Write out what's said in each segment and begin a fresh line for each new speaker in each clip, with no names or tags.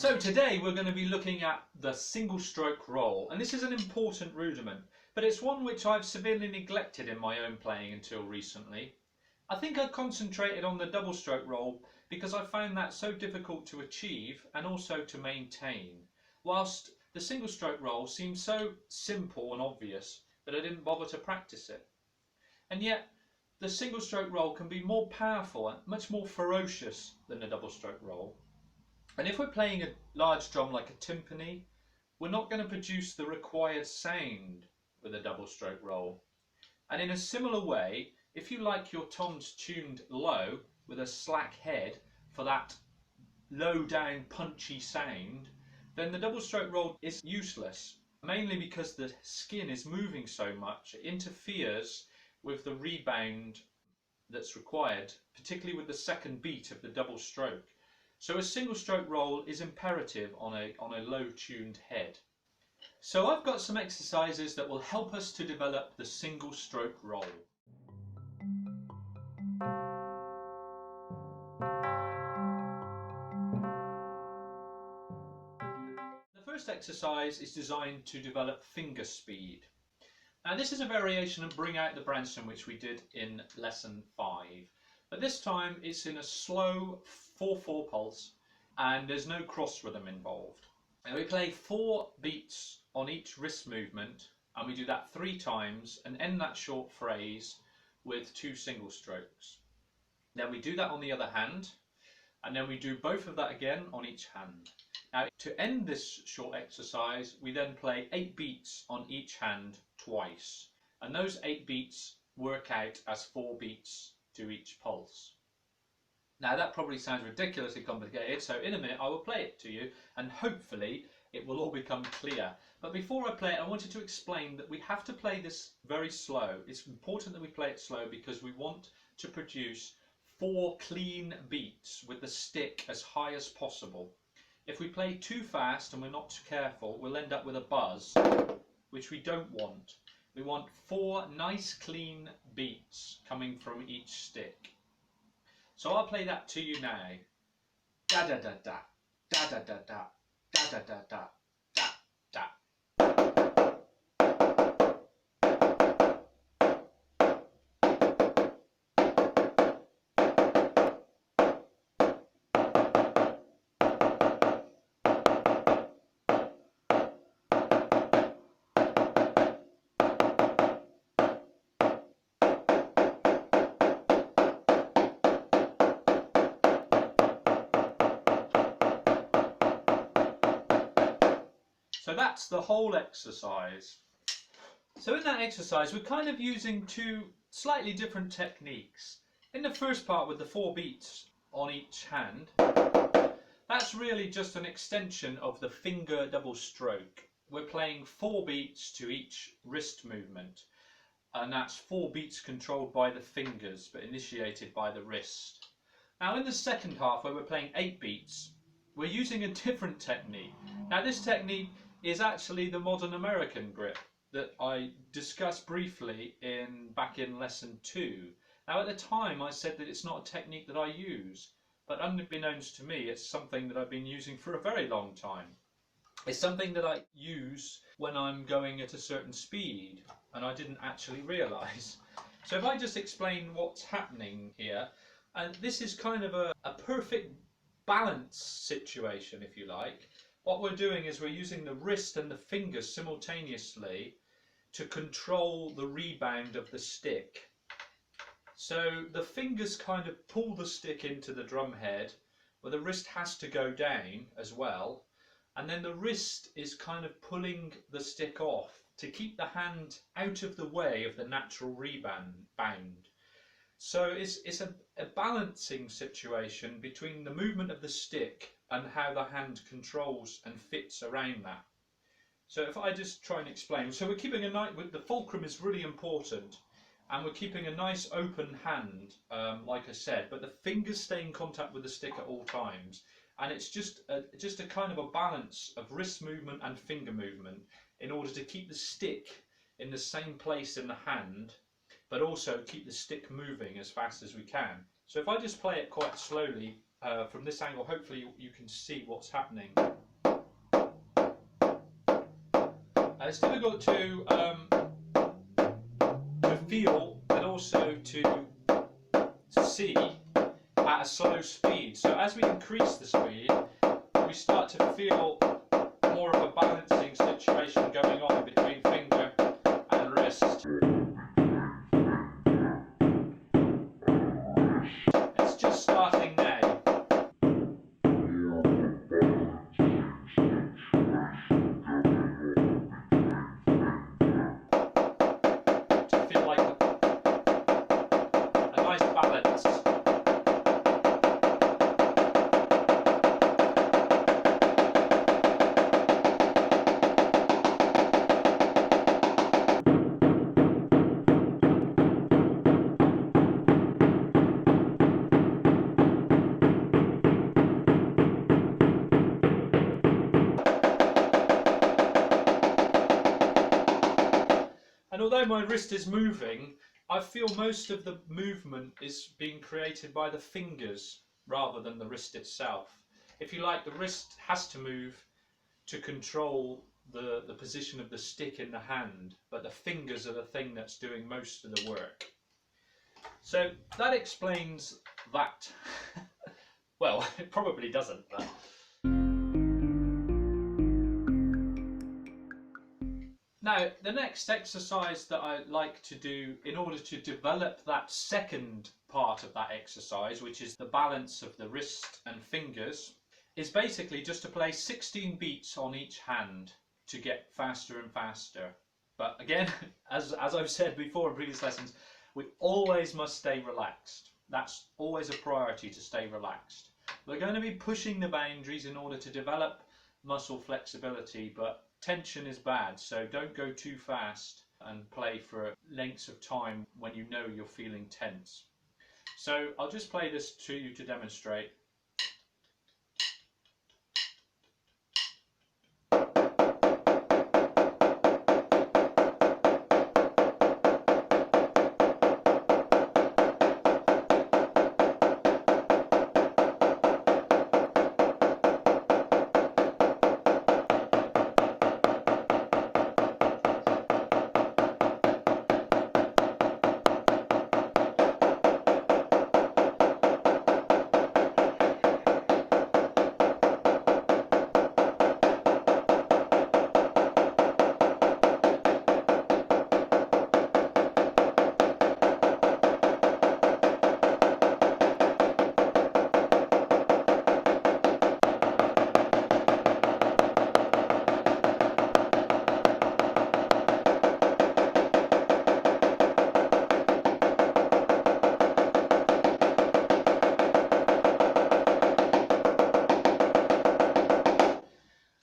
So today we're going to be looking at the single stroke roll, and this is an important rudiment, but it's one which I've severely neglected in my own playing until recently. I think I concentrated on the double stroke roll because I found that so difficult to achieve and also to maintain, whilst the single stroke roll seems so simple and obvious that I didn't bother to practice it. And yet the single stroke roll can be more powerful and much more ferocious than the double stroke roll. And if we're playing a large drum like a timpani, we're not going to produce the required sound with a double stroke roll. And in a similar way, if you like your toms tuned low with a slack head for that low down punchy sound, then the double stroke roll is useless, mainly because the skin is moving so much it interferes with the rebound that's required, particularly with the second beat of the double stroke. So a single stroke roll is imperative on a low tuned head. So I've got some exercises that will help us to develop the single stroke roll. The first exercise is designed to develop finger speed. Now this is a variation of Bring Out the Branson which we did in lesson 5. But this time it's in a slow 4/4 pulse and there's no cross rhythm involved. And we play 4 beats on each wrist movement, and we do that 3 times and end that short phrase with 2 single strokes. Then we do that on the other hand, and then we do both of that again on each hand. Now to end this short exercise we then play 8 beats on each hand twice, and those 8 beats work out as 4 beats to each pulse. Now that probably sounds ridiculously complicated, so in a minute I will play it to you and hopefully it will all become clear. But before I play it, I wanted to explain that we have to play this very slow. It's important that we play it slow because we want to produce 4 clean beats with the stick as high as possible. If we play too fast and we're not careful, we'll end up with a buzz, which we don't want. We want 4 nice clean beats coming from each stick. So I'll play that to you now. Da da da da, da da da da, da da da da, da da. So that's the whole exercise. So in that exercise we're kind of using 2 slightly different techniques. In the first part with the 4 beats on each hand, that's really just an extension of the finger double stroke. We're playing 4 beats to each wrist movement, and that's 4 beats controlled by the fingers but initiated by the wrist. Now in the second half where we're playing 8 beats, we're using a different technique. Now this technique is actually the modern American grip that I discussed briefly back in lesson 2. Now at the time I said that it's not a technique that I use, but unbeknownst to me it's something that I've been using for a very long time. It's something that I use when I'm going at a certain speed and I didn't actually realise. So if I just explain what's happening here, and this is kind of a perfect balance situation if you like. What we're doing is we're using the wrist and the fingers simultaneously to control the rebound of the stick. So the fingers kind of pull the stick into the drum head, where the wrist has to go down as well, and then the wrist is kind of pulling the stick off to keep the hand out of the way of the natural rebound. So it's a balancing situation between the movement of the stick and how the hand controls and fits around that. So if I just try and explain, so we're keeping the fulcrum is really important, and we're keeping a nice open hand, like I said, but the fingers stay in contact with the stick at all times, and it's just a kind of a balance of wrist movement and finger movement in order to keep the stick in the same place in the hand, but also keep the stick moving as fast as we can. So if I just play it quite slowly from this angle, hopefully you can see what's happening. It's difficult to feel and also to see at a slow speed. So as we increase the speed, we start to feel more of a balancing situation going on between finger and wrist. It's just starting now. To feel like a nice balance. And although my wrist is moving, I feel most of the movement is being created by the fingers rather than the wrist itself. If you like, the wrist has to move to control the position of the stick in the hand, but the fingers are the thing that's doing most of the work. So that explains that. Well, it probably doesn't, but... Now, the next exercise that I like to do in order to develop that second part of that exercise, which is the balance of the wrist and fingers, is basically just to play 16 beats on each hand to get faster and faster. But again, as I've said before in previous lessons, we always must stay relaxed. That's always a priority, to stay relaxed. We're going to be pushing the boundaries in order to develop muscle flexibility, but tension is bad, so don't go too fast and play for lengths of time when you know you're feeling tense. So I'll just play this to you to demonstrate.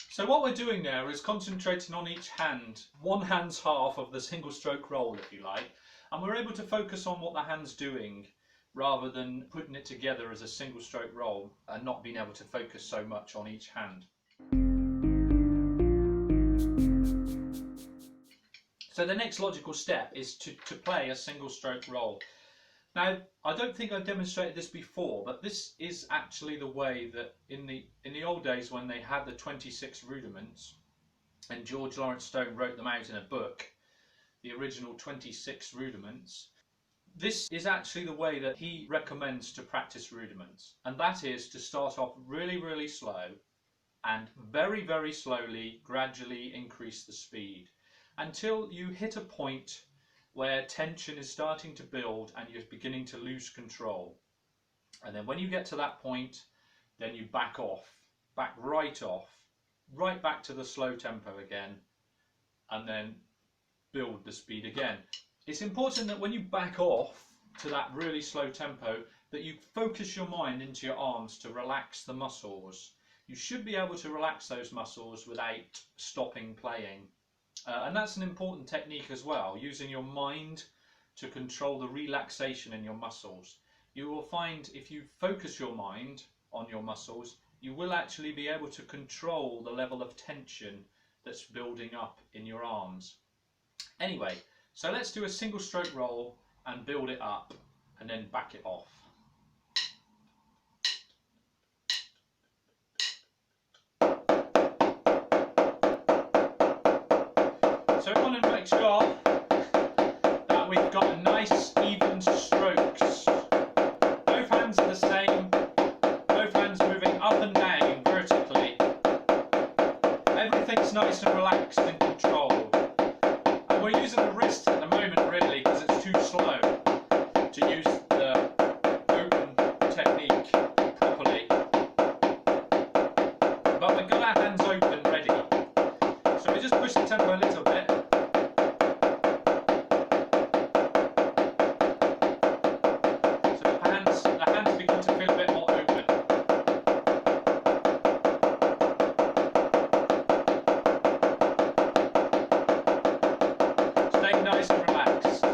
So what we're doing there is concentrating on each hand, one hand's half of the single stroke roll, if you like, and we're able to focus on what the hand's doing rather than putting it together as a single stroke roll and not being able to focus so much on each hand. So the next logical step is to play a single stroke roll. Now, I don't think I've demonstrated this before, but this is actually the way that in the old days when they had the 26 rudiments, and George Lawrence Stone wrote them out in a book, the original 26 rudiments, this is actually the way that he recommends to practice rudiments. And that is to start off really, really slow and very, very slowly, gradually increase the speed until you hit a point where tension is starting to build and you're beginning to lose control. And then when you get to that point, then you back off, right back to the slow tempo again, and then build the speed again. It's important that when you back off to that really slow tempo, that you focus your mind into your arms to relax the muscles. You should be able to relax those muscles without stopping playing. And that's an important technique as well, using your mind to control the relaxation in your muscles. You will find if you focus your mind on your muscles, you will actually be able to control the level of tension that's building up in your arms. Anyway, so let's do a single stroke roll and build it up and then back it off. So we want to make sure that we've got nice even strokes. Both hands are the same, both hands moving up and down vertically. Everything's nice and relaxed and controlled. And we're using the wrist at the moment really because it's too slow to use the open technique properly. But we've got our hands open ready. So we just push the tempo a little bit. So the hands begin to feel a bit more open. Stay nice and relaxed.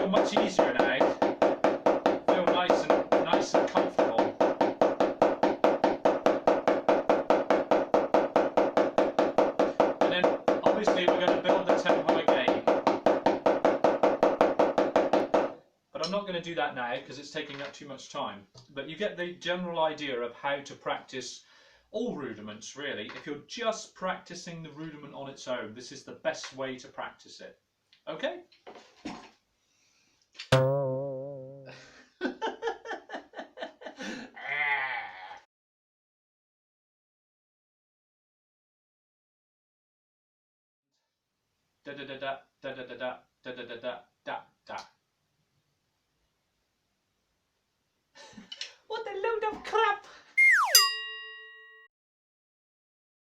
Much easier now. Feel nice and comfortable. And then obviously we're going to build the tempo again. But I'm not going to do that now because it's taking up too much time. But you get the general idea of how to practice all rudiments really. If you're just practicing the rudiment on its own, this is the best way to practice it. Okay? Da da da da da da da da da da da da da. What a load of crap!